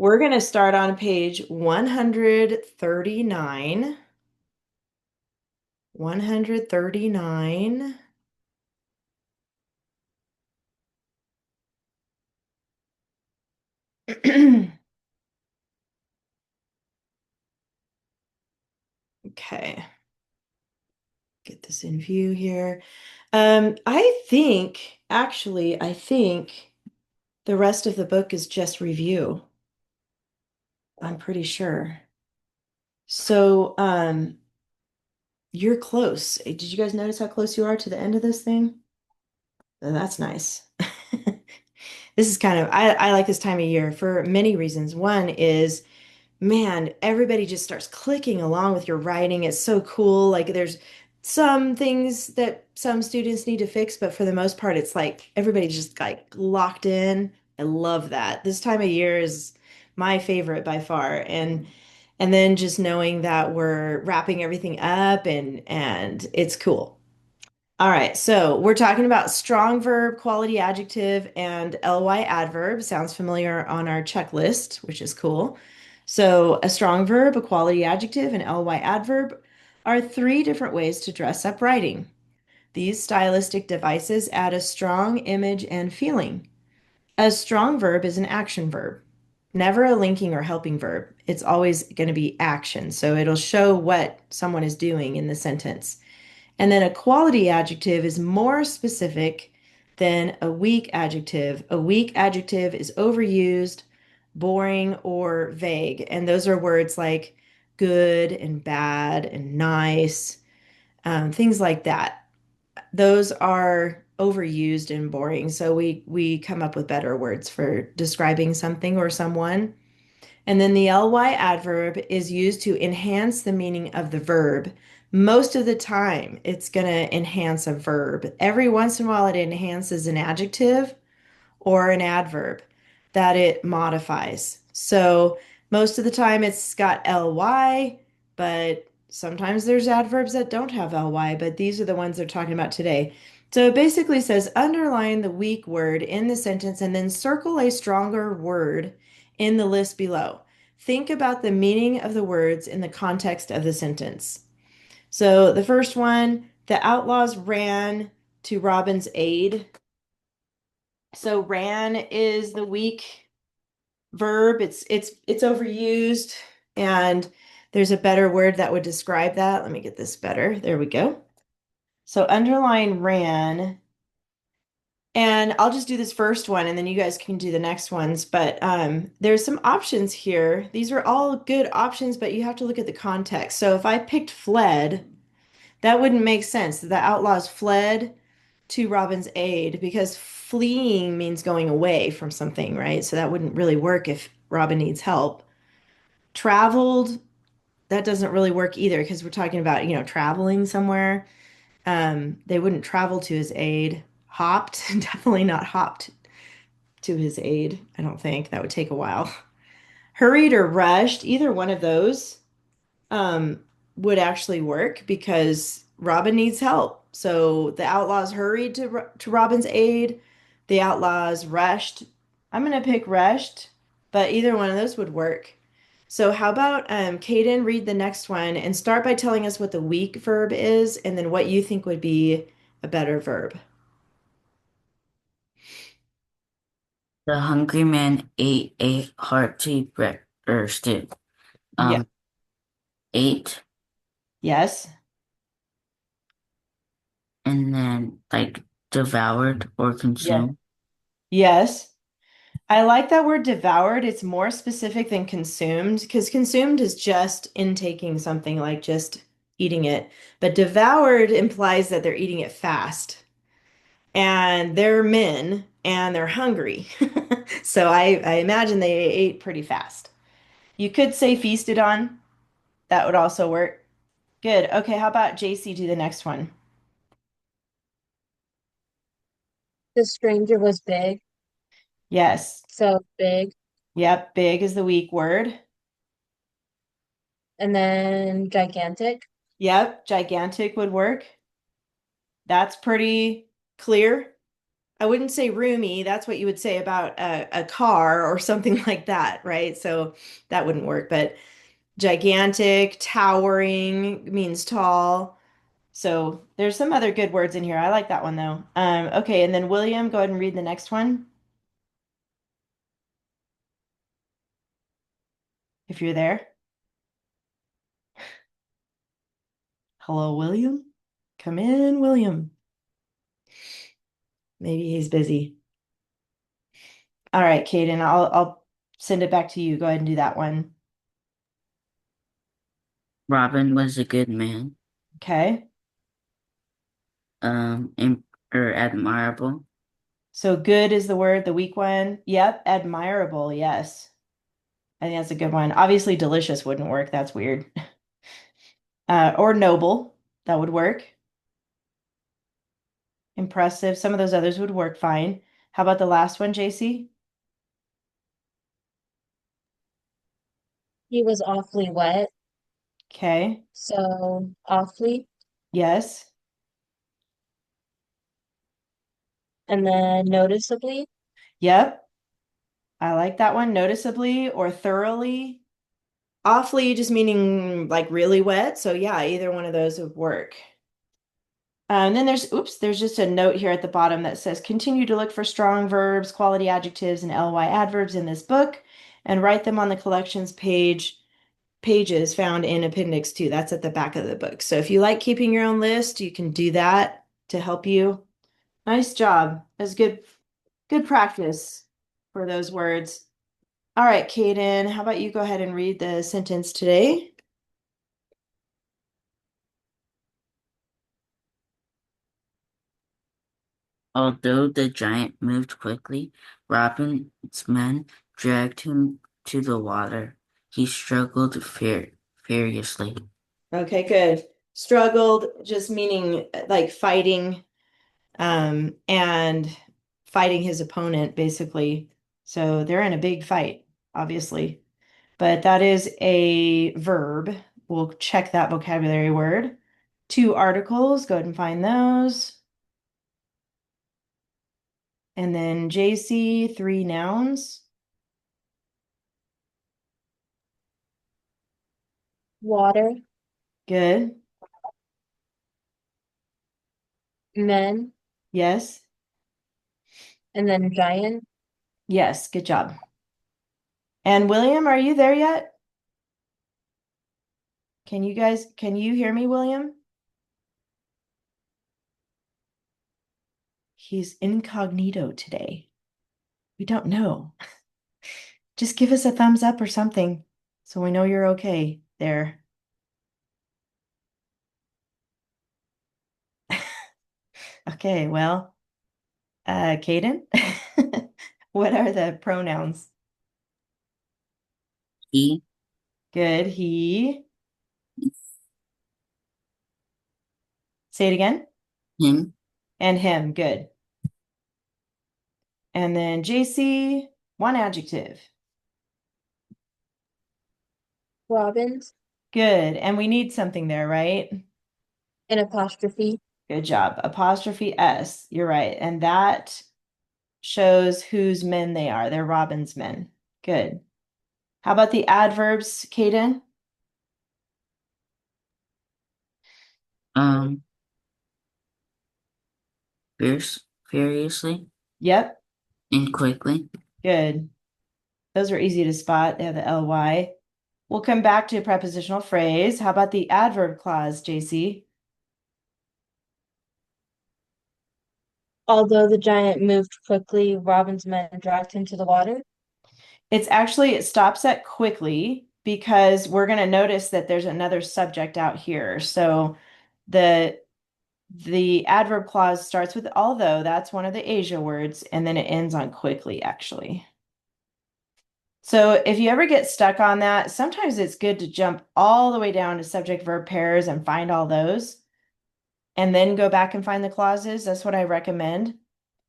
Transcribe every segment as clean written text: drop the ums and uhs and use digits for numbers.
We're going to start on page 139. 139. Okay, get this in view here. I think the rest of the book is just review. I'm pretty sure. So, you're close. Did you guys notice how close you are to the end of this thing? That's nice. This is I like this time of year for many reasons. One is, man, everybody just starts clicking along with your writing. It's so cool. Like there's some things that some students need to fix, but for the most part, it's like everybody's just like locked in. I love that. This time of year is my favorite by far. And then just knowing that we're wrapping everything up and it's cool. All right, so we're talking about strong verb, quality adjective, and ly adverb. Sounds familiar on our checklist, which is cool. So, a strong verb, a quality adjective, and ly adverb are three different ways to dress up writing. These stylistic devices add a strong image and feeling. A strong verb is an action verb, never a linking or helping verb. It's always going to be action, so it'll show what someone is doing in the sentence. And then a quality adjective is more specific than a weak adjective. A weak adjective is overused, boring, or vague. And those are words like good and bad and nice, things like that. Those are overused and boring. So we come up with better words for describing something or someone. And then the ly adverb is used to enhance the meaning of the verb. Most of the time, it's going to enhance a verb. Every once in a while, it enhances an adjective or an adverb that it modifies. So most of the time, it's got ly, but sometimes there's adverbs that don't have ly, but these are the ones they're talking about today. So it basically says underline the weak word in the sentence and then circle a stronger word in the list below. Think about the meaning of the words in the context of the sentence. So the first one, the outlaws ran to Robin's aid. So ran is the weak verb. It's overused, and there's a better word that would describe that. Let me get this better. There we go. So underline ran, and I'll just do this first one, and then you guys can do the next ones. But there's some options here. These are all good options, but you have to look at the context. So if I picked fled, that wouldn't make sense. The outlaws fled to Robin's aid because fleeing means going away from something, right? So that wouldn't really work if Robin needs help. Traveled, that doesn't really work either because we're talking about, traveling somewhere. They wouldn't travel to his aid. Hopped, definitely not hopped to his aid. I don't think that would take a while. Hurried or rushed, either one of those um, would actually work because Robin needs help. So the outlaws hurried to Robin's aid. The outlaws rushed. I'm gonna pick rushed, but either one of those would work. So how about Kaden read the next one and start by telling us what the weak verb is and then what you think would be a better verb. The hungry man ate a hearty breakfast. Yeah. Um, ate Yes. and then like devoured or Yeah. consumed. Yes. I like that word devoured. It's more specific than consumed because consumed is just intaking something like just eating it. But devoured implies that they're eating it fast and they're men and they're hungry. So I imagine they ate pretty fast. You could say feasted on. That would also work. Good. Okay, how about JC do the next one? The stranger was big, Yes. so big. Yep. Big is the weak word. And then gigantic. Yep. Gigantic would work. That's pretty clear. I wouldn't say roomy. That's what you would say about a car or something like that, right? So that wouldn't work. But gigantic, towering means tall. So there's some other good words in here. I like that one though. Okay, and then William, go ahead and read the next one if you're there. Hello, William. Come in, William. Maybe he's busy. All right, Kaden, I'll send it back to you. Go ahead and do that one. Robin was a good man. Okay. Or admirable. So good is the word, the weak one. Yep, admirable. Yes. I think that's a good one. Obviously, delicious wouldn't work. That's weird. Or noble. That would work. Impressive. Some of those others would work fine. How about the last one, JC? He was awfully wet, Okay. so awfully. Yes. And then noticeably, Yep. I like that one. Noticeably or thoroughly. Awfully just meaning like really wet. So yeah, either one of those would work. And then there's just a note here at the bottom that says continue to look for strong verbs, quality adjectives, and ly adverbs in this book and write them on the collections pages found in Appendix 2. That's at the back of the book. So if you like keeping your own list, you can do that to help you. Nice job. That's good practice for those words. All right, Kaden, how about you go ahead and read the sentence today? Although the giant moved quickly, Robin's men dragged him to the water. He struggled furiously. Okay, good. Struggled, just meaning like fighting, and fighting his opponent, basically. So they're in a big fight, obviously. But that is a verb. We'll check that vocabulary word. Two articles, go ahead and find those. And then JC, three nouns. water, Good. men, Yes. and then giant. Yes, good job. And William, are you there yet? Can you hear me, William? He's incognito today. We don't know. Just give us a thumbs up or something so we know you're okay there. Okay, well, Kaden, what are the pronouns? He, Good. He. Say it again. him, And him. Good. And then JC, one adjective. Robins, Good. And we need something there, right? an apostrophe. Good job. Apostrophe S. You're right. And that shows whose men they are. They're Robin's men. Good. How about the adverbs, Kaden? um, furiously Yep. and quickly. Good. Those are easy to spot. They have the ly. We'll come back to a prepositional phrase. How about the adverb clause, JC? Although the giant moved quickly, Robin's men dragged him to the water. It stops at quickly because we're going to notice that there's another subject out here. So the adverb clause starts with although, that's one of the Asia words, and then it ends on quickly, actually. So if you ever get stuck on that, sometimes it's good to jump all the way down to subject verb pairs and find all those, and then go back and find the clauses. That's what I recommend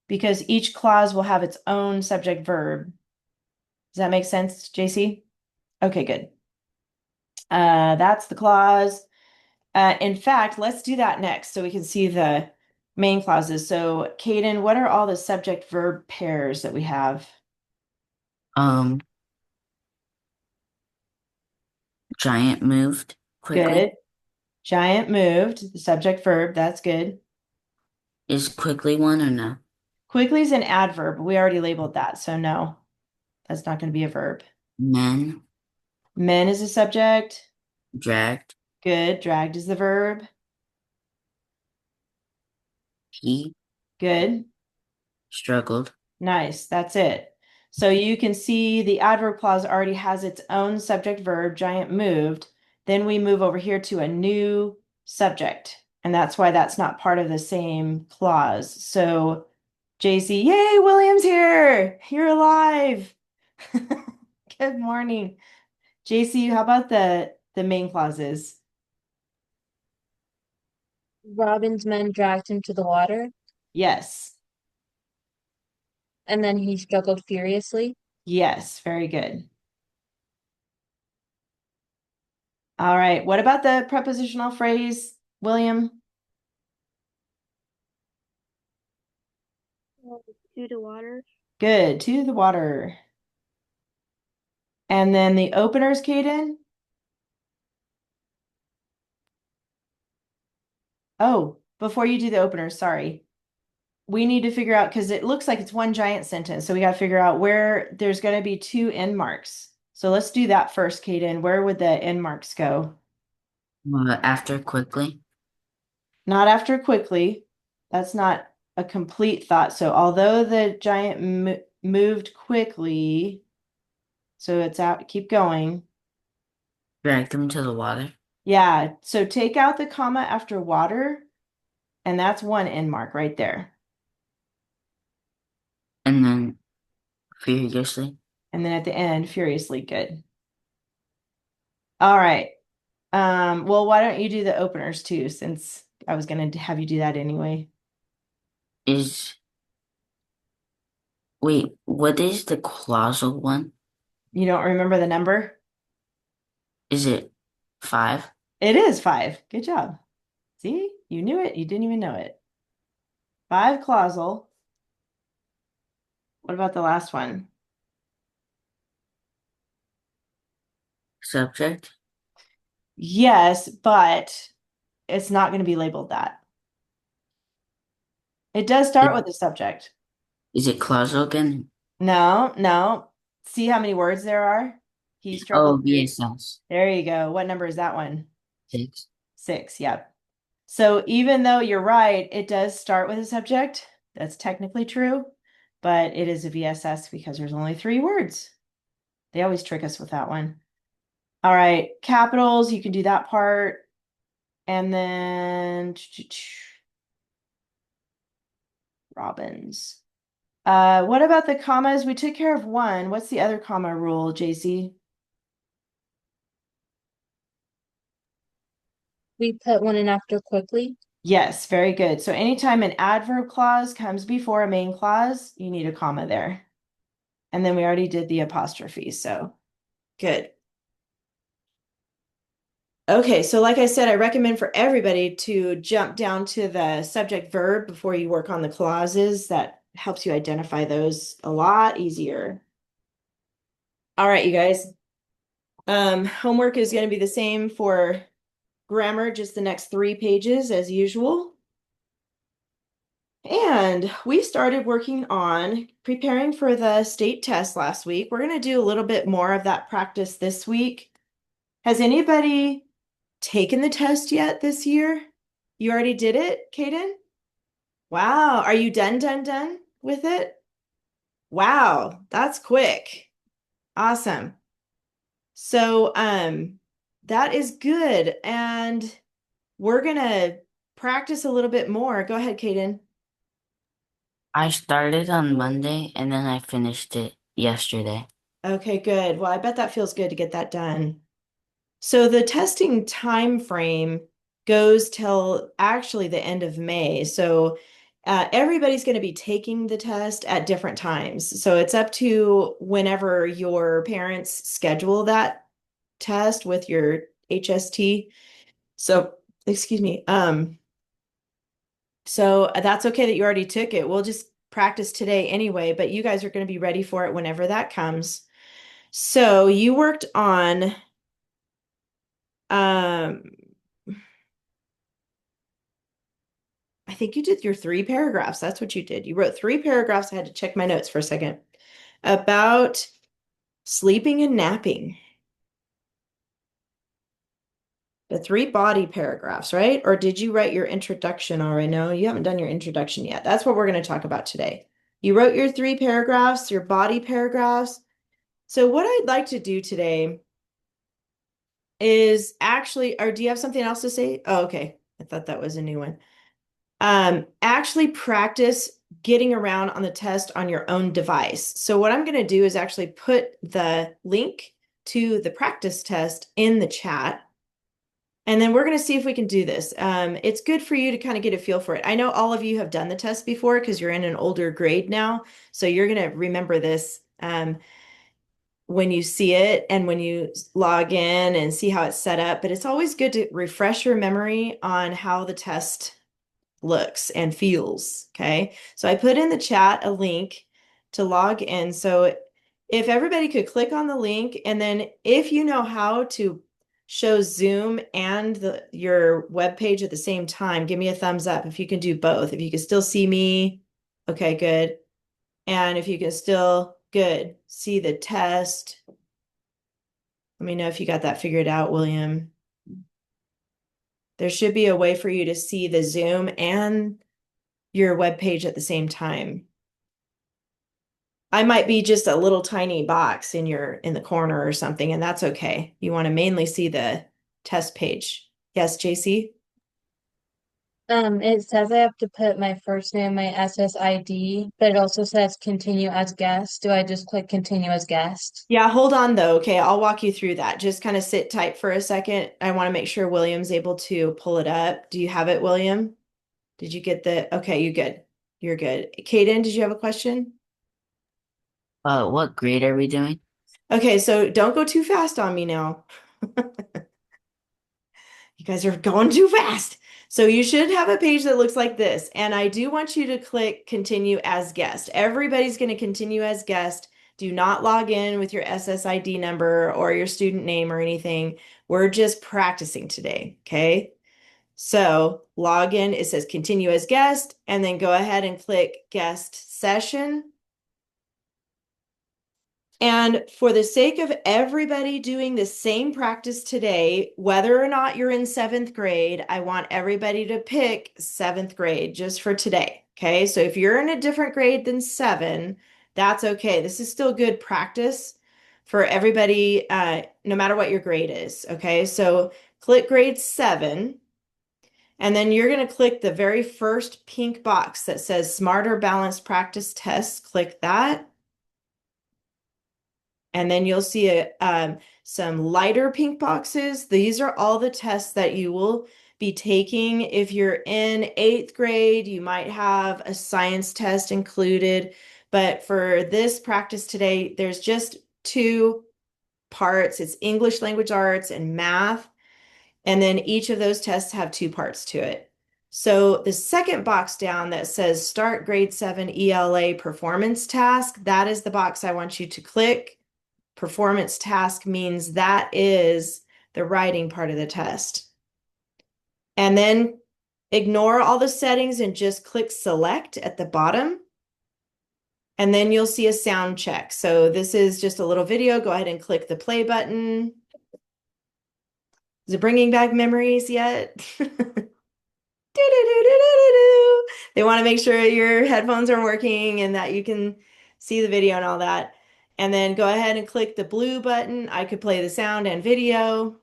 because each clause will have its own subject verb. Does that make sense, JC? Okay, good. That's the clause. In fact, let's do that next so we can see Main clauses. So, Kaden, what are all the subject verb pairs that we have? Um, Giant moved quickly. Good. Giant moved, the subject verb, that's good. Is quickly one or no? Quickly is an adverb. We already labeled that, so no, that's not going to be a verb. Men Men is a subject. dragged. Good. Dragged is the verb. He Good. struggled. Nice. That's it. So you can see the adverb clause already has its own subject verb, giant moved. Then we move over here to a new subject. And that's why that's not part of the same clause. So JC, yay, William's here. You're alive. Good morning. JC, how about the main clauses? Robin's men dragged him to the water, Yes. and then he struggled furiously. Yes, very good. All right. What about the prepositional phrase, William? To the water. Good. To the water. And then the openers, Kaden? Oh, before you do the openers, sorry. We need to figure out, because it looks like it's one giant sentence. So we got to figure out where there's going to be two end marks. So let's do that first, Kaden. Where would the end marks go? After quickly. Not after quickly. That's not a complete thought. So although the giant moved quickly, so it's out, keep going. Dragged him to the water. Yeah, so take out the comma after water, and that's one end mark right there. And then furiously. And then at the end, furiously good. All right. Well, why don't you do the openers too, since I was gonna have you do that anyway. Wait, what is the clausal one? You don't remember the number? Is it 5? It is 5. Good job. See, you knew it. You didn't even know it. 5 clausal. What about the last one? Subject? Yes, but it's not going to be labeled that. It does start with the subject. Is it clausal again? No, no. See how many words there are? He Oh, struggled. VSS. There you go. What number is that one? 6. 6. Yep. So even though you're right, it does start with a subject. That's technically true, but it is a VSS because there's only 3 words. They always trick us with that one. All right, capitals, you can do that part. And then Robins. What about the commas? We took care of one. What's the other comma rule, JC? We put one in after quickly. Yes, very good. So anytime an adverb clause comes before a main clause, you need a comma there. And then we already did the apostrophe, so good. Okay, so like I said, I recommend for everybody to jump down to the subject verb before you work on the clauses. That helps you identify those a lot easier. All right, you guys. Homework is going to be the same for grammar, just the next 3 pages as usual. And we started working on preparing for the state test last week. We're going to do a little bit more of that practice this week. Has anybody taken the test yet this year? You already did it, Kaden? Wow. Are you done with it? Wow, that's quick. Awesome. So, that is good. And we're gonna practice a little bit more. Go ahead, Kaden. I started on Monday and then I finished it yesterday. Okay, good. Well, I bet that feels good to get that done. So the testing time frame goes till actually the end of May. So everybody's going to be taking the test at different times. So it's up to whenever your parents schedule that test with your HST. So, excuse me. So that's okay that you already took it. We'll just practice today anyway, but you guys are going to be ready for it whenever that comes. So you worked on um I think you did your 3 paragraphs. That's what you did. You wrote 3 paragraphs. I had to check my notes for a second about sleeping and napping. The 3 body paragraphs, right? Or did you write your introduction already? No, you haven't done your introduction yet. That's what we're going to talk about today. You wrote your 3 paragraphs, your body paragraphs. So what I'd like to do today is actually, or do you have something else to say? Oh, okay. I thought that was a new one. Actually practice getting around on the test on your own device. So what I'm going to do is actually put the link to the practice test in the chat. And then we're going to see if we can do this. It's good for you to kind of get a feel for it. I know all of you have done the test before because you're in an older grade now. So you're going to remember this when you see it and when you log in and see how it's set up. But it's always good to refresh your memory on how the test looks and feels. Okay. So I put in the chat a link to log in. So if everybody could click on the link, and then if you know how to show Zoom and your web page at the same time, give me a thumbs up if you can do both. If you can still see me, okay, good. And if you can still, good, see the test. Let me know if you got that figured out, William. There should be a way for you to see the Zoom and your web page at the same time. I might be just a little tiny box in the corner or something, and that's okay. You want to mainly see the test page. Yes, JC? It says I have to put my first name, my SSID, but it also says continue as guest. Do I just click continue as guest? Yeah, hold on though. Okay, I'll walk you through that. Just kind of sit tight for a second. I want to make sure William's able to pull it up. Do you have it, William? Did you get okay, you good. You're good. Kaden, did you have a question? What grade are we doing? Okay, so don't go too fast on me now. You guys are going too fast. So you should have a page that looks like this. And I do want you to click continue as guest. Everybody's going to continue as guest. Do not log in with your SSID number or your student name or anything. We're just practicing today. Okay. So log in, it says continue as guest, and then go ahead and click guest session. And for the sake of everybody doing the same practice today, whether or not you're in 7th grade, I want everybody to pick 7th grade just for today. Okay. So if you're in a different grade than 7, that's okay. This is still good practice for everybody, no matter what your grade is. Okay. So click grade 7. And then you're going to click the very first pink box that says Smarter Balanced Practice Test. Click that. And then you'll see some lighter pink boxes. These are all the tests that you will be taking. If you're in 8th grade, you might have a science test included. But for this practice today, there's just 2 parts. It's English language arts and math. And then each of those tests have 2 parts to it. So the second box down that says Start Grade 7 ELA Performance Task, that is the box I want you to click. Performance task means that is the writing part of the test. And then ignore all the settings and just click select at the bottom. And then you'll see a sound check. So this is just a little video. Go ahead and click the play button. Is it bringing back memories yet? They want to make sure your headphones are working and that you can see the video and all that. And then go ahead and click the blue button. I could play the sound and video.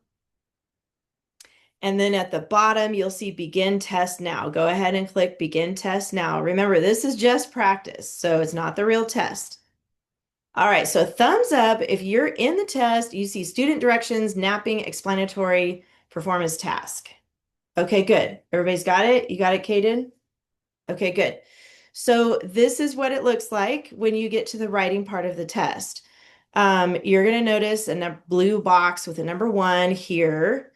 And then at the bottom, you'll see begin test now. Go ahead and click begin test now. Remember, this is just practice, so it's not the real test. All right, so thumbs up if you're in the test, you see student directions, napping, explanatory, performance task. Okay, good. Everybody's got it? You got it, Kaden? Okay, good. So this is what it looks like when you get to the writing part of the test. You're going to notice a blue box with a number 1 here.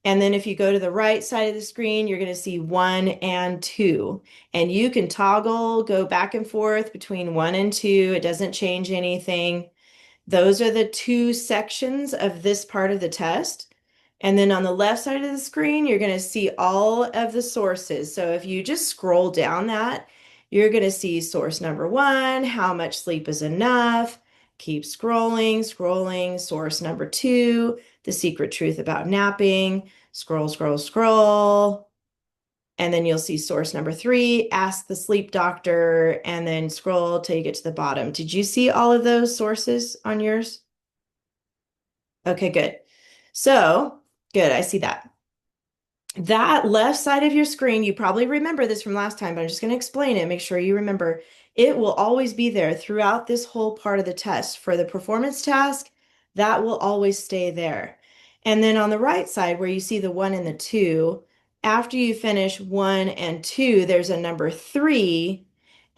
And then if you go to the right side of the screen, you're going to see 1 and 2. And you can toggle, go back and forth between 1 and 2. It doesn't change anything. Those are the two sections of this part of the test. And then on the left side of the screen, you're going to see all of the sources. So if you just scroll down that, you're going to see source number 1, how much sleep is enough. Keep scrolling, scrolling. Source number 2, the secret truth about napping. Scroll, scroll, scroll. And then you'll see source number 3, ask the sleep doctor, and then scroll till you get to the bottom. Did you see all of those sources on yours? Okay, good. So, good, I see that. That left side of your screen, you probably remember this from last time, but I'm just going to explain it, make sure you remember. It will always be there throughout this whole part of the test. For the performance task, that will always stay there. And then on the right side, where you see the 1 and the 2, after you finish 1 and 2, there's a number 3,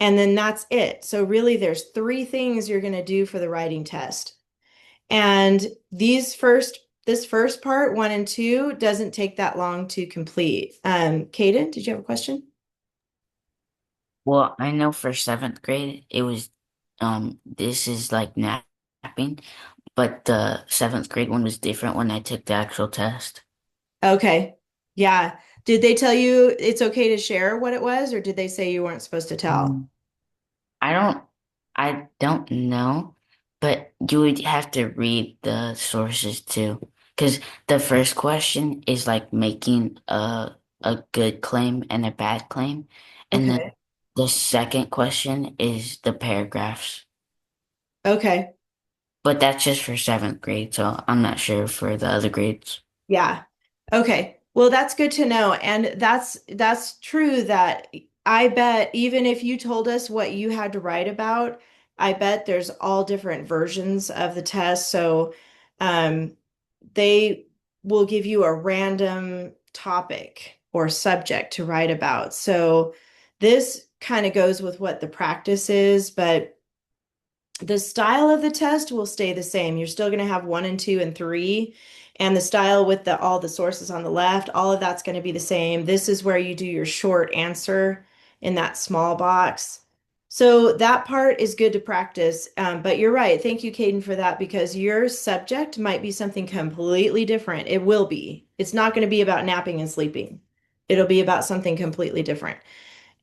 and then that's it. So really, there's 3 things you're going to do for the writing test. And this first part, 1 and 2, doesn't take that long to complete. Kaden, did you have a question? Well, I know for seventh grade, it was, this is like napping, but the seventh grade one was different when I took the actual test. Okay. Yeah. Did they tell you it's okay to share what it was, or did they say you weren't supposed to tell? Um, I don't, I don't know, but you would have to read the sources too, because the first question is like making a good claim and a bad claim, and then Okay. the second question is the paragraphs. Okay. But that's just for seventh grade, so I'm not sure for the other grades. Yeah. Okay. Well, that's good to know. And that's true that I bet even if you told us what you had to write about, I bet there's all different versions of the test. So um, they will give you a random topic or subject to write about. So this kind of goes with what the practice is, but the style of the test will stay the same. You're still going to have 1 and 2 and 3, and the style with the all the sources on the left, all of that's going to be the same. This is where you do your short answer in that small box. So that part is good to practice. But you're right. Thank you, Caden, for that because your subject might be something completely different. It will be. It's not going to be about napping and sleeping. It'll be about something completely different.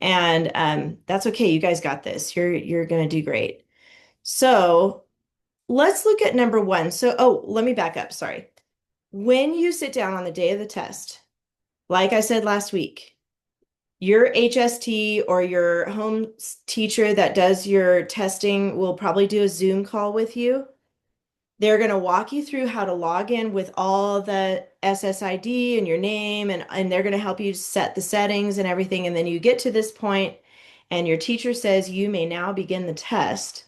And that's okay. You guys got this. You're going to do great. So let's look at number 1. So, oh, let me back up. Sorry. When you sit down on the day of the test, like I said last week, your HST or your home teacher that does your testing will probably do a Zoom call with you. They're going to walk you through how to log in with all the SSID and your name, and they're going to help you set the settings and everything. And then you get to this point, and your teacher says you may now begin the test.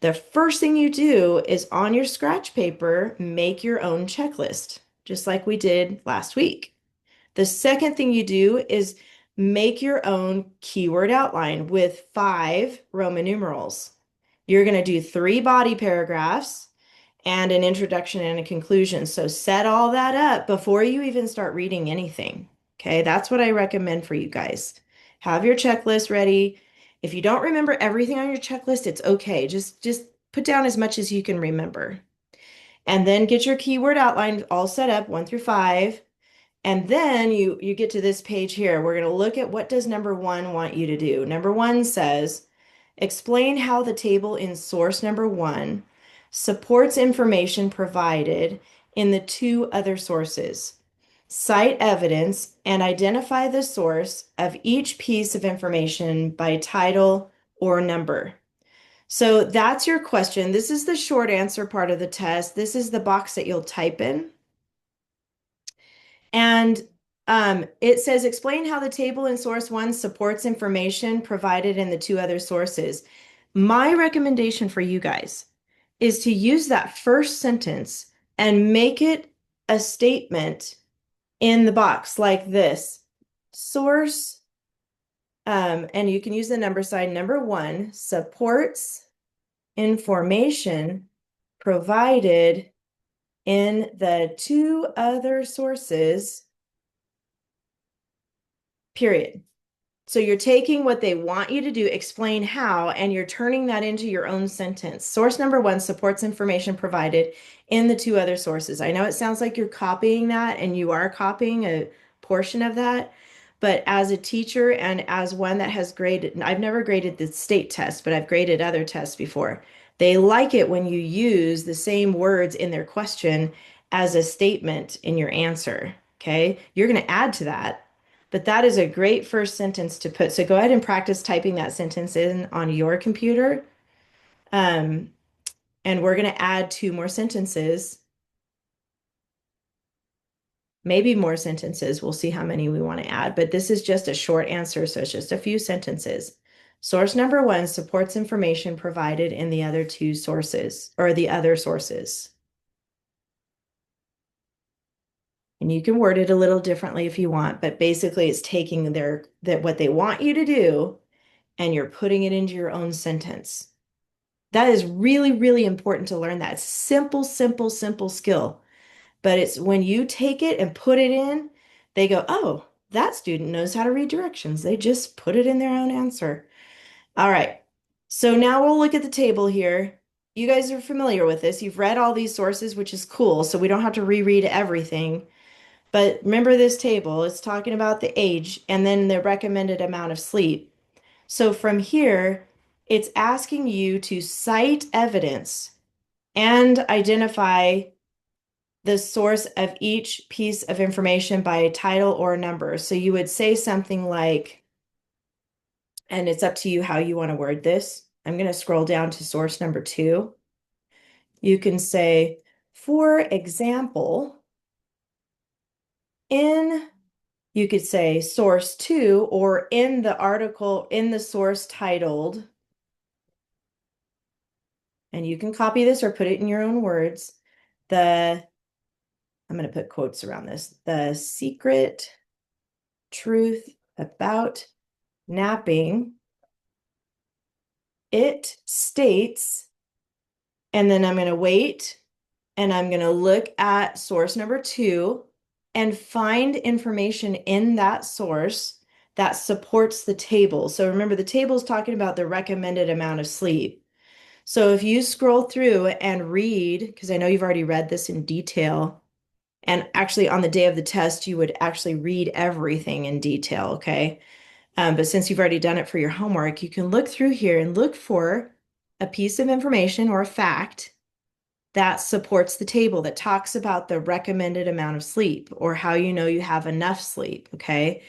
The first thing you do is on your scratch paper, make your own checklist, just like we did last week. The second thing you do is make your own keyword outline with 5 Roman numerals. You're going to do 3 body paragraphs and an introduction and a conclusion. So set all that up before you even start reading anything. Okay, that's what I recommend for you guys. Have your checklist ready. If you don't remember everything on your checklist, it's okay. Just put down as much as you can remember. And then get your keyword outline all set up 1 through 5. And then you get to this page here. We're going to look at what does number 1 want you to do. Number 1 says, explain how the table in source number 1 supports information provided in the 2 other sources. Cite evidence and identify the source of each piece of information by title or number. So that's your question. This is the short answer part of the test. This is the box that you'll type in. And it says, explain how the table in source 1 supports information provided in the 2 other sources. My recommendation for you guys is to use that first sentence and make it a statement in the box like this. Source, and you can use the number sign. Number 1 supports information provided in the 2 other sources period. So you're taking what they want you to do, explain how, and you're turning that into your own sentence. Source number one supports information provided in the two other sources. I know it sounds like you're copying that, and you are copying a portion of that, but as a teacher and as one that has graded, I've never graded the state test, but I've graded other tests before. They like it when you use the same words in their question as a statement in your answer. Okay. You're going to add to that. But that is a great first sentence to put. So go ahead and practice typing that sentence in on your computer. Um, and we're going to add two more sentences, maybe more sentences. We'll see how many we want to add. But this is just a short answer, so it's just a few sentences. Source number one supports information provided in the other two sources or the other sources. And you can word it a little differently if you want, but basically it's taking what they want you to do and you're putting it into your own sentence. That is really, really important to learn that. It's simple, simple, simple skill. But it's when you take it and put it in, they go, oh, that student knows how to read directions. They just put it in their own answer. All right. So now we'll look at the table here. You guys are familiar with this. You've read all these sources, which is cool. So we don't have to reread everything. But remember this table, it's talking about the age and then the recommended amount of sleep. So from here, it's asking you to cite evidence and identify the source of each piece of information by title or number. So you would say something like, and it's up to you how you want to word this. I'm going to scroll down to source number two. You can say, for example, you could say source two, or in the article, in the source titled, and you can copy this or put it in your own words. I'm going to put quotes around this. The secret truth about napping. It states, and then I'm going to wait and I'm going to look at source number two and find information in that source that supports the table. So remember, the table is talking about the recommended amount of sleep. So if you scroll through and read, because I know you've already read this in detail, and actually on the day of the test, you would actually read everything in detail, okay? But since you've already done it for your homework, you can look through here and look for a piece of information or a fact that supports the table that talks about the recommended amount of sleep or how you know you have enough sleep, okay?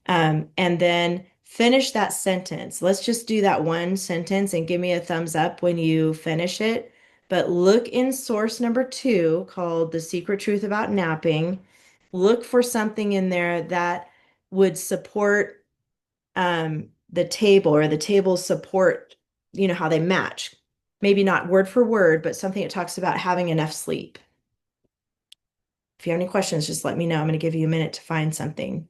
And then finish that sentence. Let's just do that one sentence and give me a thumbs up when you finish it. But look in source number two called The Secret Truth About Napping. Look for something in there that would support the table or the table support, how they match. Maybe not word for word, but something that talks about having enough sleep. If you have any questions, just let me know. I'm going to give you a minute to find something.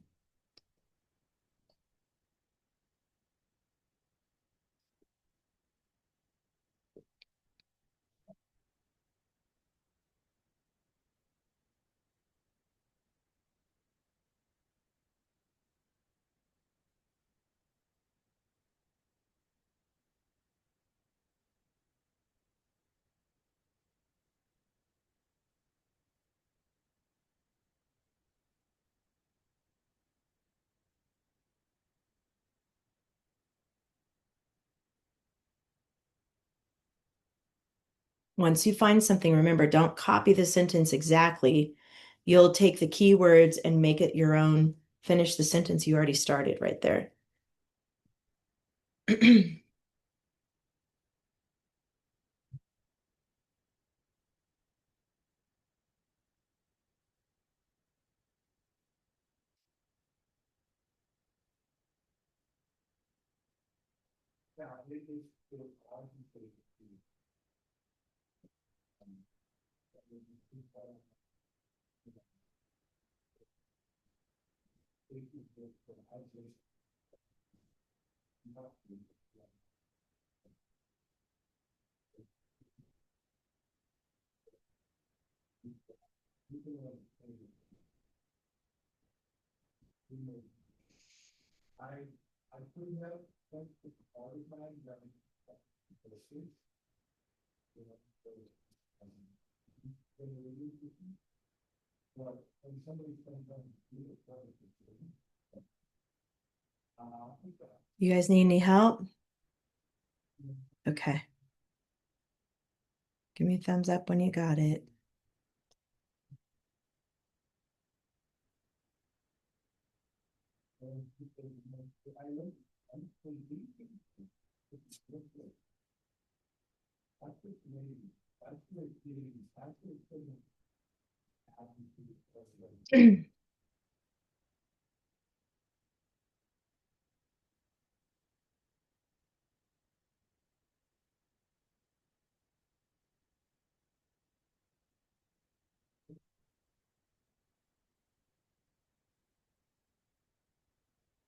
Once you find something, remember, don't copy the sentence exactly. You'll take the keywords and make it your own, finish the sentence you already started right there. You guys need any help? Okay. Give me a thumbs up when you got it.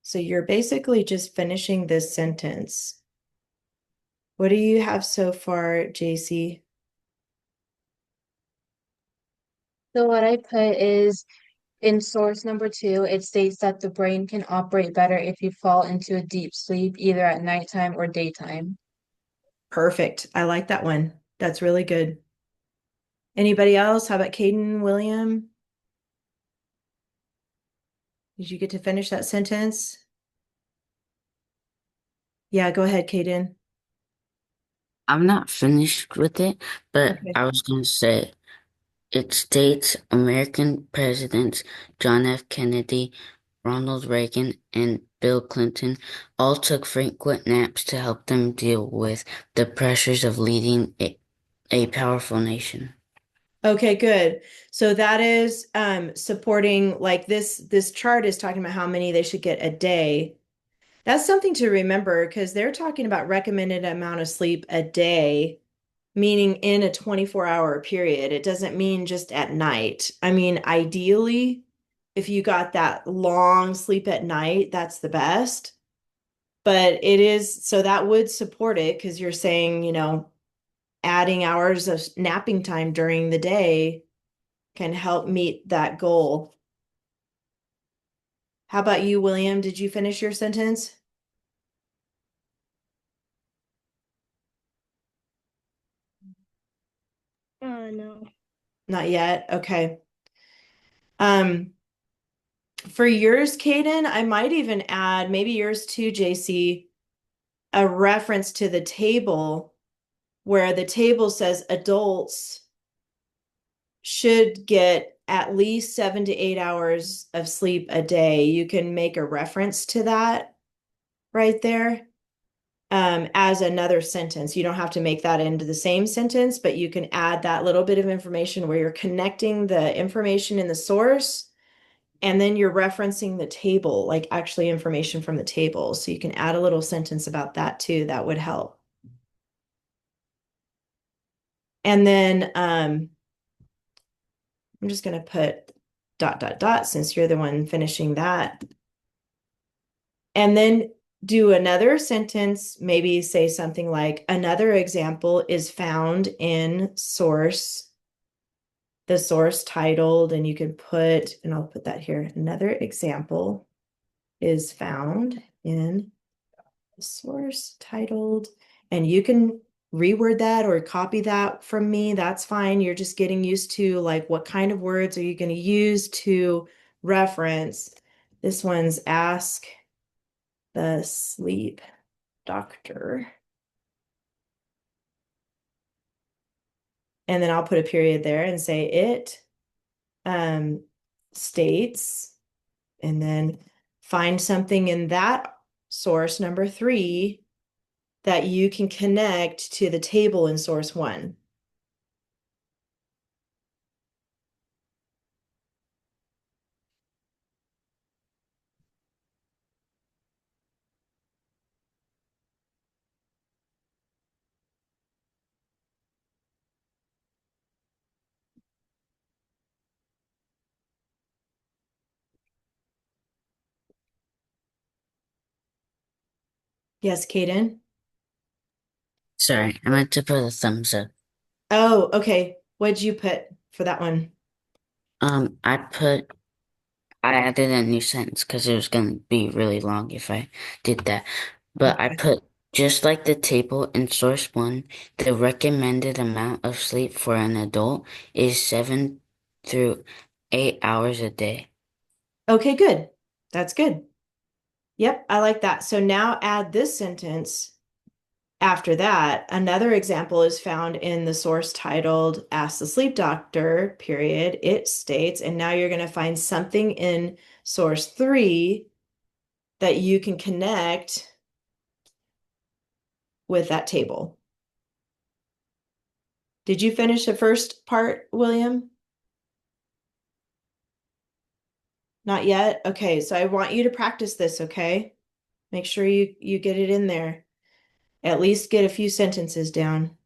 So you're basically just finishing this sentence. What do you have so far, JC? So what I put is in source number 2, it states that the brain can operate better if you fall into a deep sleep, either at nighttime or daytime. Perfect. I like that one. That's really good. Anybody else? How about Caden, William? Did you get to finish that sentence? Yeah, go ahead, Caden. I'm not finished with it, but Okay. I was going to say it states American presidents John F. Kennedy, Ronald Reagan, and Bill Clinton all took frequent naps to help them deal with the pressures of leading a powerful nation. Okay, good. So that is supporting like this chart is talking about how many they should get a day. That's something to remember because they're talking about recommended amount of sleep a day, meaning in a 24-hour period. It doesn't mean just at night. I mean, ideally, if you got that long sleep at night, that's the best. But it is, so that would support it because you're saying, adding hours of napping time during the day can help meet that goal. How about you, William? Did you finish your sentence? No. Not yet. Okay. Um, for yours, Kaden, I might even add, maybe yours too, JC, a reference to the table where the table says adults should get at least 7 to 8 hours of sleep a day. You can make a reference to that right there as another sentence. You don't have to make that into the same sentence, but you can add that little bit of information where you're connecting the information in the source and then you're referencing the table, like actually information from the table. So you can add a little sentence about that too. That would help. And then I'm just going to put ... since you're the one finishing that. And then do another sentence, maybe say something like, another example is found in source, the source titled, and you can put, and I'll put that here, another example is found in the source titled, and you can reword that or copy that from me. That's fine. You're just getting used to like what kind of words are you going to use to reference. This one's ask the sleep doctor. And then I'll put a period there and say it states, and then find something in that source number 3 that you can connect to the table in source 1. Yes, Kaden? Sorry, I meant to put a thumbs up. Oh, okay. What'd you put for that one? I put I added a new sentence because it was going to be really long if I did that. But I Okay. put just like the table in source one, the recommended amount of sleep for an adult is 7 through 8 hours a day. Okay, good. That's good. Yep, I like that. So now add this sentence after that. Another example is found in the source titled Ask the Sleep Doctor, period. It states, and now you're going to find something in source three that you can connect with that table. Did you finish the first part, William? Not yet? Okay, so I want you to practice this, okay? Make sure you get it in there. At least get a few sentences down.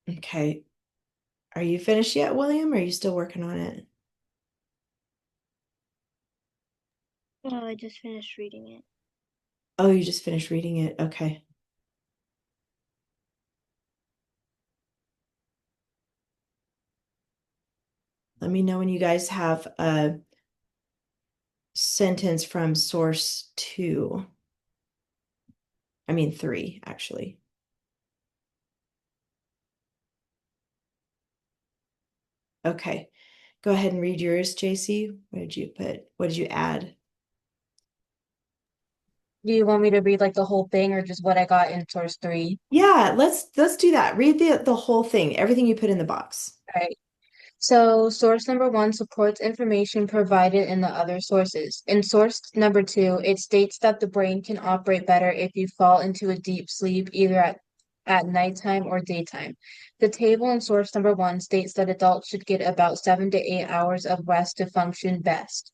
Okay. Are you finished yet, William? Or are you still working on it? Oh, I just finished reading it. Oh, you just finished reading it. Okay. Let me know when you guys have a sentence from source two. I mean, three, actually. Okay. Go ahead and read yours, JC. What did you put? What did you add? Do you want me to read like the whole thing or just what I got in source three? Yeah, let's do that. Read the whole thing, everything you put in the box. All right. So, source number one supports information provided in the other sources. In source number two, it states that the brain can operate better if you fall into a deep sleep either at nighttime or daytime. The table in source number one states that adults should get about 7 to 8 hours of rest to function best.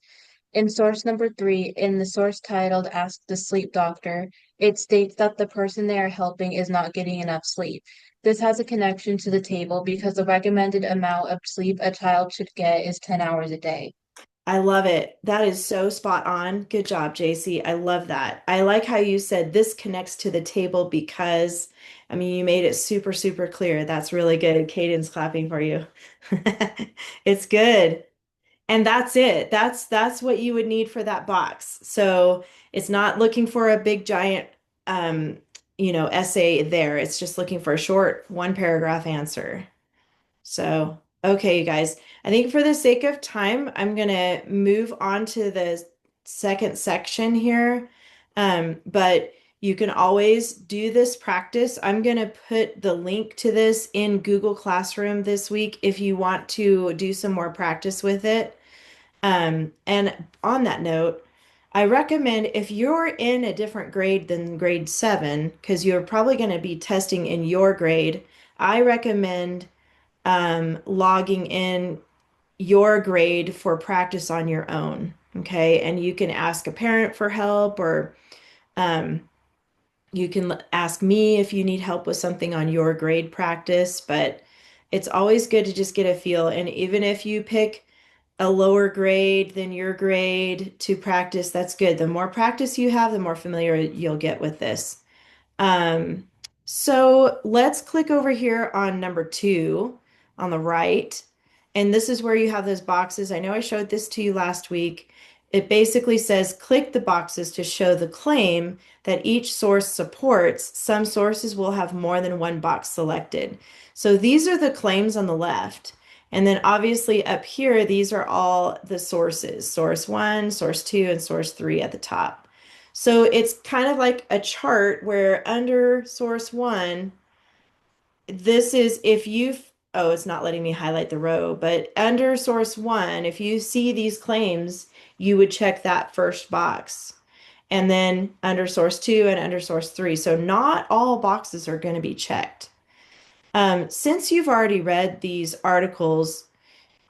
In source number three, in the source titled Ask the Sleep Doctor, it states that the person they are helping is not getting enough sleep. This has a connection to the table because the recommended amount of sleep a child should get is 10 hours a day. I love it. That is so spot on. Good job, JC. I love that. I like how you said this connects to the table because, I mean, you made it super, super clear. That's really good. Caden's clapping for you. It's good. And that's it. That's what you would need for that box. So it's not looking for a big giant essay there. It's just looking for a short one paragraph answer. So, okay, you guys, I think for the sake of time, I'm gonna move on to the second section here. But you can always do this practice. I'm gonna put the link to this in Google Classroom this week if you want to do some more practice with it. And on that note, I recommend if you're in a different grade than grade seven, because you're probably going to be testing in your grade, I recommend logging in your grade for practice on your own. Okay. And you can ask a parent for help, or um, you can ask me if you need help with something on your grade practice. But it's always good to just get a feel. And even if you pick a lower grade than your grade to practice. That's good. The more practice you have, the more familiar you'll get with this. Um, so let's click over here on number 2 on the right. And this is where you have those boxes. I know I showed this to you last week. It basically says click the boxes to show the claim that each source supports. Some sources will have more than one box selected. So these are the claims on the left. And then obviously up here, these are all the sources, source 1, source 2, and source 3 at the top. So it's kind of like a chart where under source 1, this is if you've, oh, it's not letting me highlight the row, but under source 1, if you see these claims, you would check that first box. And then under source 2 and under source 3. So not all boxes are going to be checked. Since you've already read these articles,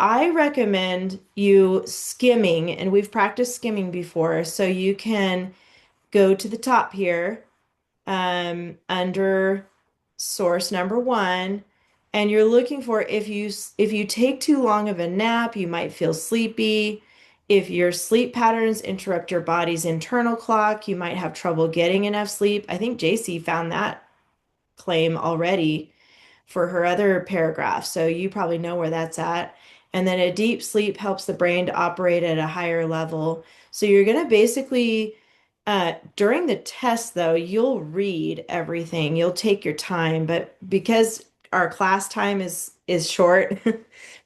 I recommend you skimming, and we've practiced skimming before, so you can go to the top here under source number 1, and you're looking for if you take too long of a nap, you might feel sleepy. If your sleep patterns interrupt your body's internal clock, you might have trouble getting enough sleep. I think JC found that claim already for her other paragraph, so you probably know where that's at. And then a deep sleep helps the brain to operate at a higher level. So you're going to basically, during the test, though, you'll read everything. You'll take your time, but because our class time is short,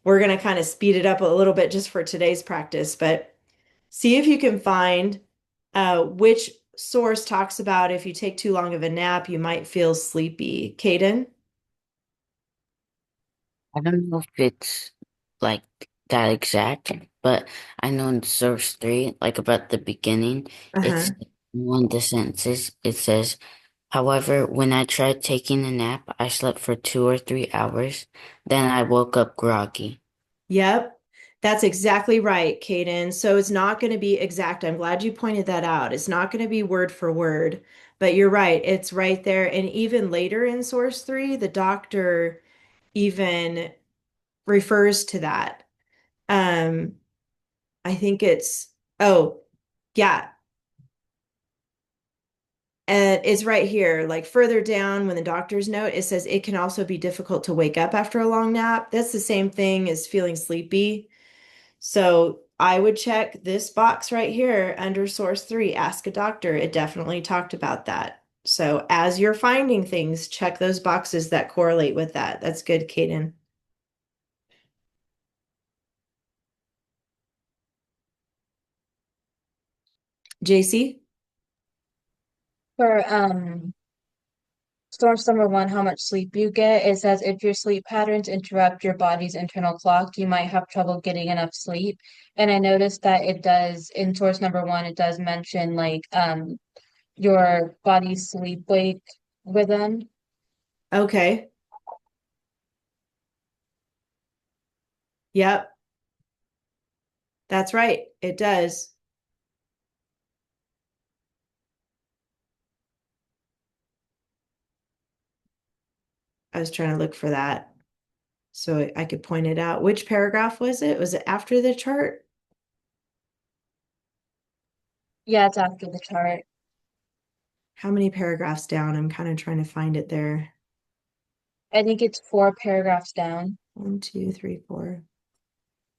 we're going to kind of speed it up a little bit just for today's practice. But see if you can find which source talks about if you take too long of a nap, you might feel sleepy. Kaden? I don't know if it's like that exact, but I know in source 3, like about the beginning, it's Uh-huh. one of the sentences, it says, however, when I tried taking a nap, I slept for 2 or 3 hours. Then I woke up groggy. Yep, that's exactly right, Kaden. So it's not going to be exact. I'm glad you pointed that out. It's not going to be word for word, but you're right. It's right there. And even later in source 3, the doctor even refers to that. Um, I think oh, yeah. And it's right here, like further down when the doctor's note, it says it can also be difficult to wake up after a long nap. That's the same thing as feeling sleepy. So I would check this box right here under source 3, ask a doctor. It definitely talked about that. So as you're finding things, check those boxes that correlate with that. That's good, Kaden. JC? For source number 1, how much sleep you get, it says if your sleep patterns interrupt your body's internal clock, you might have trouble getting enough sleep. And I noticed that it does in source number 1, it does mention like your body's sleep wake rhythm. Okay. Yep, that's right. It does. I was trying to look for that so I could point it out. Which paragraph was it? Was it after the chart? Yeah, it's after the chart. How many paragraphs down? I'm kind of trying to find it there. I think it's 4 paragraphs down. 1, 2, 3, 4.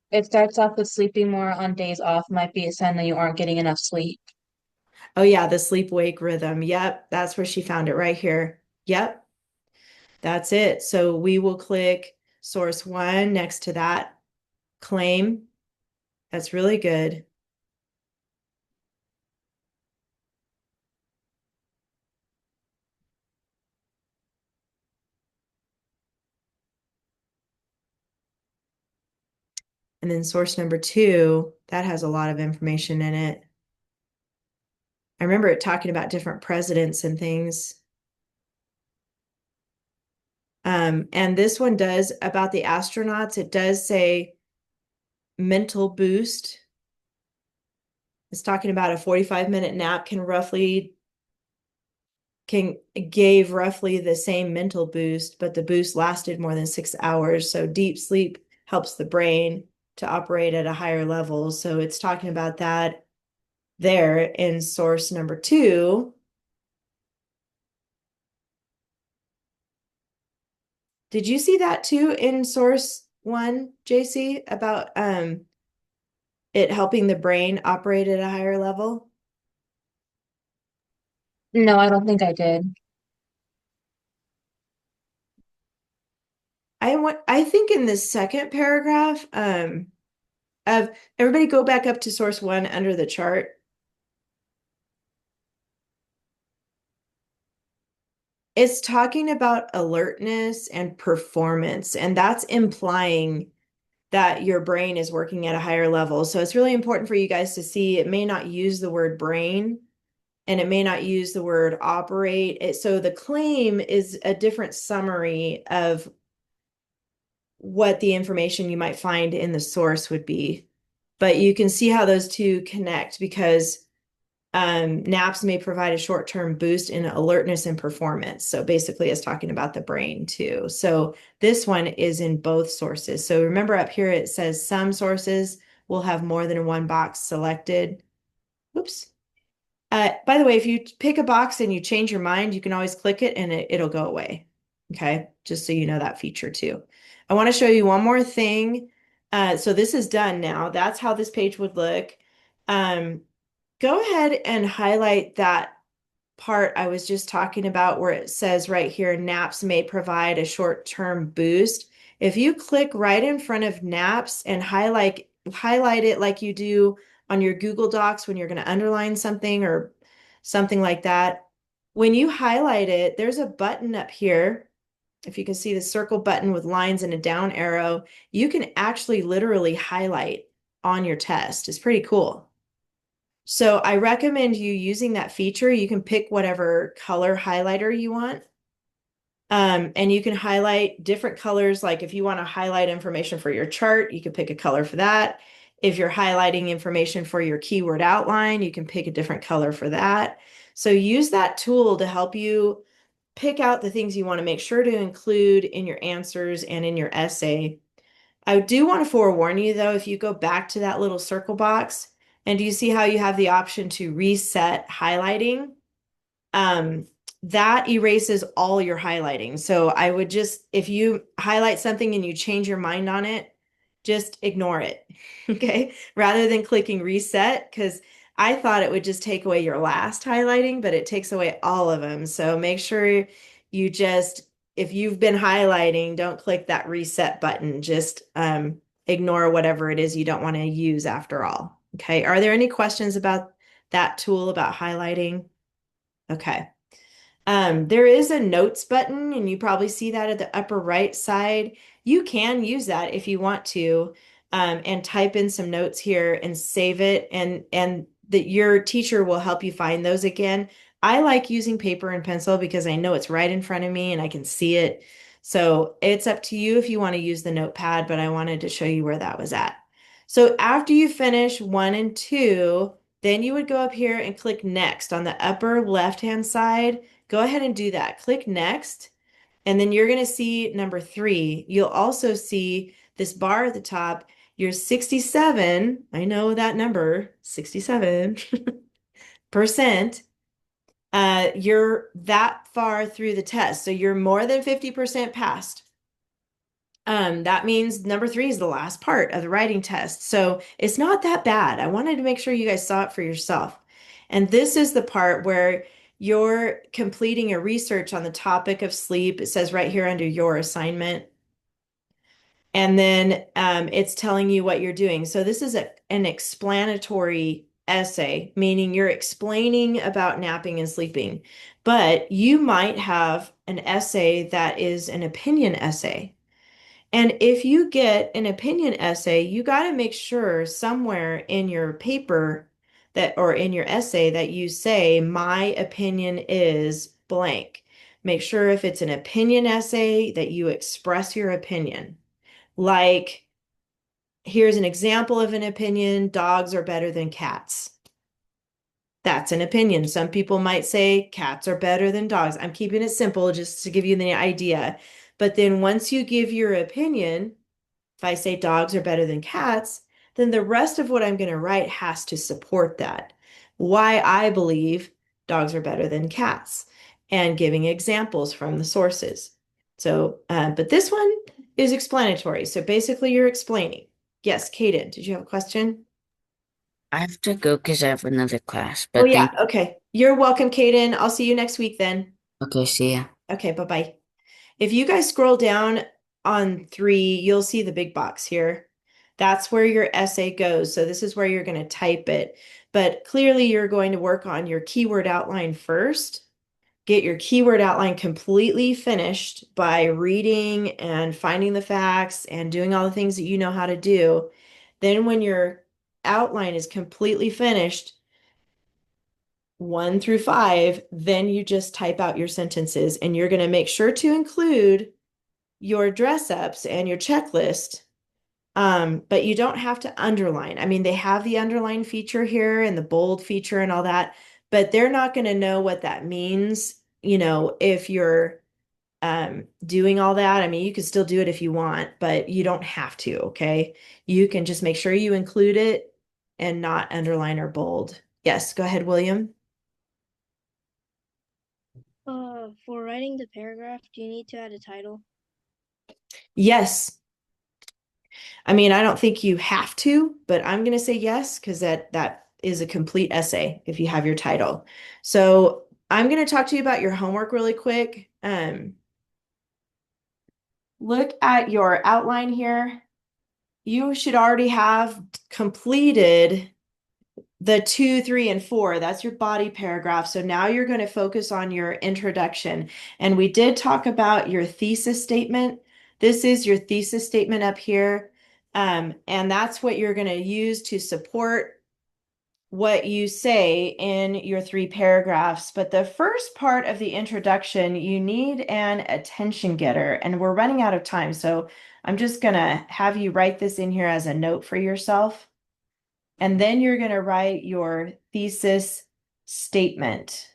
It starts off with sleeping more on days off might be a sign that you aren't getting enough sleep. Oh yeah, the sleep wake rhythm. Yep, that's where she found it right here. Yep, that's it. So we will click source 1 next to that claim. That's really good. And then source number 2, that has a lot of information in it. I remember it talking about different presidents and things. And this one does about the astronauts. It does say mental boost. It's talking about a 45-minute nap can gave roughly the same mental boost, but the boost lasted more than 6 hours. So deep sleep helps the brain. to operate at a higher level. So it's talking about that there in source number 2. Did you see that too in source 1, JC, about it helping the brain operate at a higher level? No, I don't think I did. I think in the second paragraph of everybody go back up to source 1 under the chart. It's talking about alertness and performance, and that's implying that your brain is working at a higher level. So it's really important for you guys to see it may not use the word brain and it may not use the word operate. So the claim is a different summary of what the information you might find in the source would be. But you can see how those two connect because naps may provide a short-term boost in alertness and performance. So basically it's talking about the brain too. So this one is in both sources. So remember up here it says some sources will have more than one box selected. Oops. By the way, if you pick a box and you change your mind, you can always click it and it'll go away. Okay, just so you know that feature too. I want to show you one more thing. So this is done now. That's how this page would look. Go ahead and highlight that part I was just talking about where it says right here, naps may provide a short-term boost. If you click right in front of naps and highlight it like you do on your Google Docs when you're going to underline something or something like that, when you highlight it, there's a button up here. If you can see the circle button with lines and a down arrow, you can actually literally highlight on your test. It's pretty cool. So I recommend you using that feature. You can pick whatever color highlighter you want. And you can highlight different colors. Like if you want to highlight information for your chart, you can pick a color for that. If you're highlighting information for your keyword outline, you can pick a different color for that. So use that tool to help you pick out the things you want to make sure to include in your answers and in your essay. I do want to forewarn you though, if you go back to that little circle box, and do you see how you have the option to reset highlighting? That erases all your highlighting. So I would just, if you highlight something and you change your mind on it, just ignore it, okay? Rather than clicking reset, because I thought it would just take away your last highlighting, but it takes away all of them. So make sure you just, if you've been highlighting, don't click that reset button. Just ignore whatever it is you don't want to use after all. Okay. Are there any questions about that tool about highlighting? Okay. There is a notes button, and you probably see that at the upper right side. You can use that if you want to, and type in some notes here and save it, and that your teacher will help you find those again. I like using paper and pencil because I know it's right in front of me and I can see it. So it's up to you if you want to use the notepad, but I wanted to show you where that was at. So after you finish 1 and 2, then you would go up here and click next on the upper left-hand side. Go ahead and do that. Click next, and then you're going to see number 3. You'll also see this bar at the top. You're 67, I know that number, 67%. You're that far through the test. So you're more than 50% passed. That means number 3 is the last part of the writing test. So it's not that bad. I wanted to make sure you guys saw it for yourself. And this is the part where you're completing a research on the topic of sleep. It says right here under your assignment. And then it's telling you what you're doing. So this is an explanatory essay, meaning you're explaining about napping and sleeping. But you might have an essay that is an opinion essay. And if you get an opinion essay, you got to make sure somewhere in your paper that, or in your essay, that you say, my opinion is blank. Make sure if it's an opinion essay that you express your opinion. Like, here's an example of an opinion: dogs are better than cats. That's an opinion. Some people might say cats are better than dogs. I'm keeping it simple just to give you the idea. But then once you give your opinion, if I say dogs are better than cats, then the rest of what I'm going to write has to support that. Why I believe dogs are better than cats and giving examples from the sources. So, but this one is explanatory. So basically you're explaining. Yes, Kaden, did you have a question? I have to go because I have another class, Oh but yeah, thank okay. You're welcome, Kaden. I'll see you next week then. Okay, see ya. Okay, bye-bye. If you guys scroll down on 3, you'll see the big box here. That's where your essay goes. So this is where you're going to type it. But clearly you're going to work on your keyword outline first. Get your keyword outline completely finished by reading and finding the facts and doing all the things that you know how to do. Then when your outline is completely finished, 1 through 5, then you just type out your sentences and you're going to make sure to include your dress ups and your checklist. But you don't have to underline. I mean, they have the underline feature here and the bold feature and all that, but they're not going to know what that means, if you're doing all that. I mean, you can still do it if you want, but you don't have to, okay? You can just make sure you include it and not underline or bold. Yes, go ahead, William. For writing the paragraph, do you need to add a title? Yes. I mean, I don't think you have to, but I'm going to say yes because that is a complete essay if you have your title. So I'm going to talk to you about your homework really quick. Look at your outline here. You should already have completed the 2, 3, and 4. That's your body paragraph. So now you're going to focus on your introduction. And we did talk about your thesis statement. This is your thesis statement up here. And that's what you're going to use to support what you say in your 3 paragraphs. But the first part of the introduction, you need an attention getter, and we're running out of time. So I'm just going to have you write this in here as a note for yourself. And then you're going to write your thesis statement.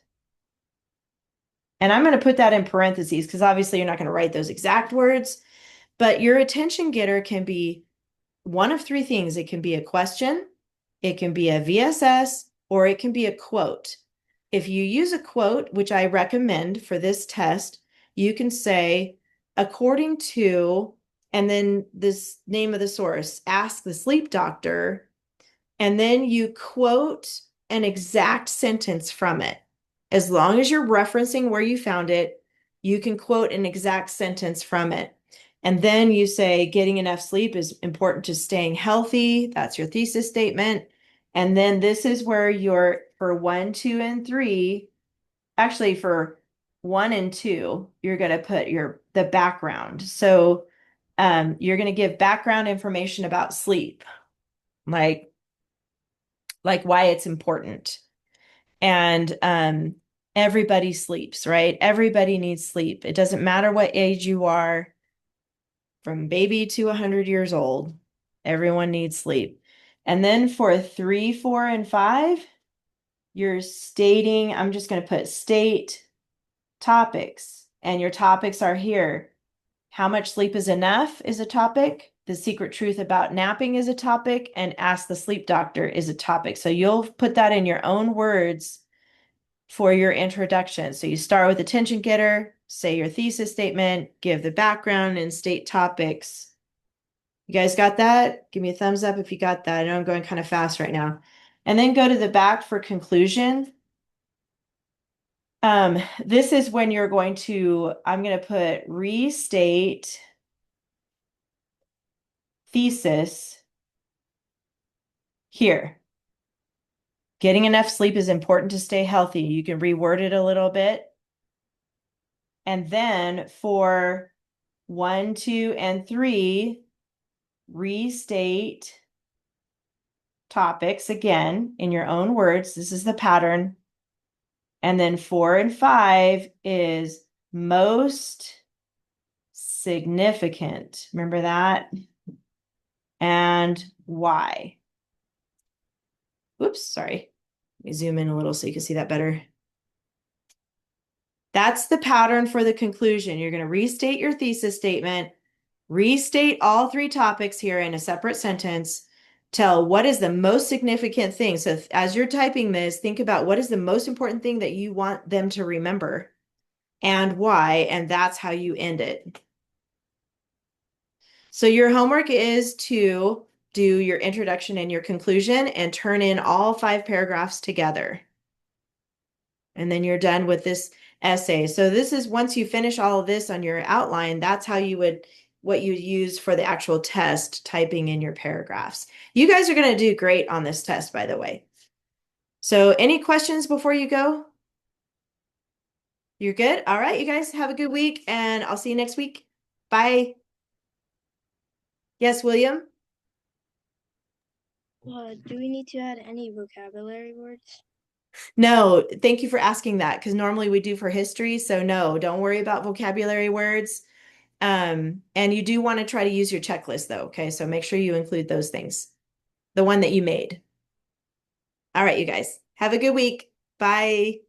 And I'm going to put that in parentheses because obviously you're not going to write those exact words, but your attention getter can be one of 3 things. It can be a question, it can be a VSS, or it can be a quote. If you use a quote, which I recommend for this test, you can say, according to, and then this name of the source, ask the sleep doctor, and then you quote an exact sentence from it. As long as you're referencing where you found it, you can quote an exact sentence from it. And then you say getting enough sleep is important to staying healthy. That's your thesis statement. And then this is where for 1, 2, and 3, actually for 1 and 2, you're going to put the background. So you're going to give background information about sleep, like why it's important. And everybody sleeps, right? Everybody needs sleep. It doesn't matter what age you are, from baby to 100 years old, everyone needs sleep. And then for 3, 4, and 5, you're stating, I'm just going to put state topics, and your topics are here. How much sleep is enough is a topic. The secret truth about napping is a topic, and ask the sleep doctor is a topic. So you'll put that in your own words for your introduction. So you start with attention getter, say your thesis statement, give the background, and state topics. You guys got that? Give me a thumbs up if you got that. I know I'm going kind of fast right now. And then go to the back for conclusion. This is when you're going to, I'm going to put restate thesis here. Getting enough sleep is important to stay healthy. You can reword it a little bit. And then for 1, 2, and 3, restate topics again in your own words. This is the pattern. And then 4 and 5 is most significant. Remember that? And why? Oops, sorry. Let me zoom in a little so you can see that better. That's the pattern for the conclusion. You're going to restate your thesis statement, Restate all three topics here in a separate sentence. Tell what is the most significant thing. So as you're typing this, think about what is the most important thing that you want them to remember and why, and that's how you end it. So your homework is to do your introduction and your conclusion and turn in all 5 paragraphs together. And then you're done with this essay. So this is once you finish all of this on your outline, that's how you would what you use for the actual test, typing in your paragraphs. You guys are going to do great on this test, by the way. So any questions before you go? You're good? All right, you guys have a good week and I'll see you next week. Bye. Yes, William? Do we need to add any vocabulary words? No, thank you for asking that because normally we do for history. So no, don't worry about vocabulary words. And you do want to try to use your checklist though. Okay, so make sure you include those things. The one that you made. All right, you guys. Have a good week. Bye.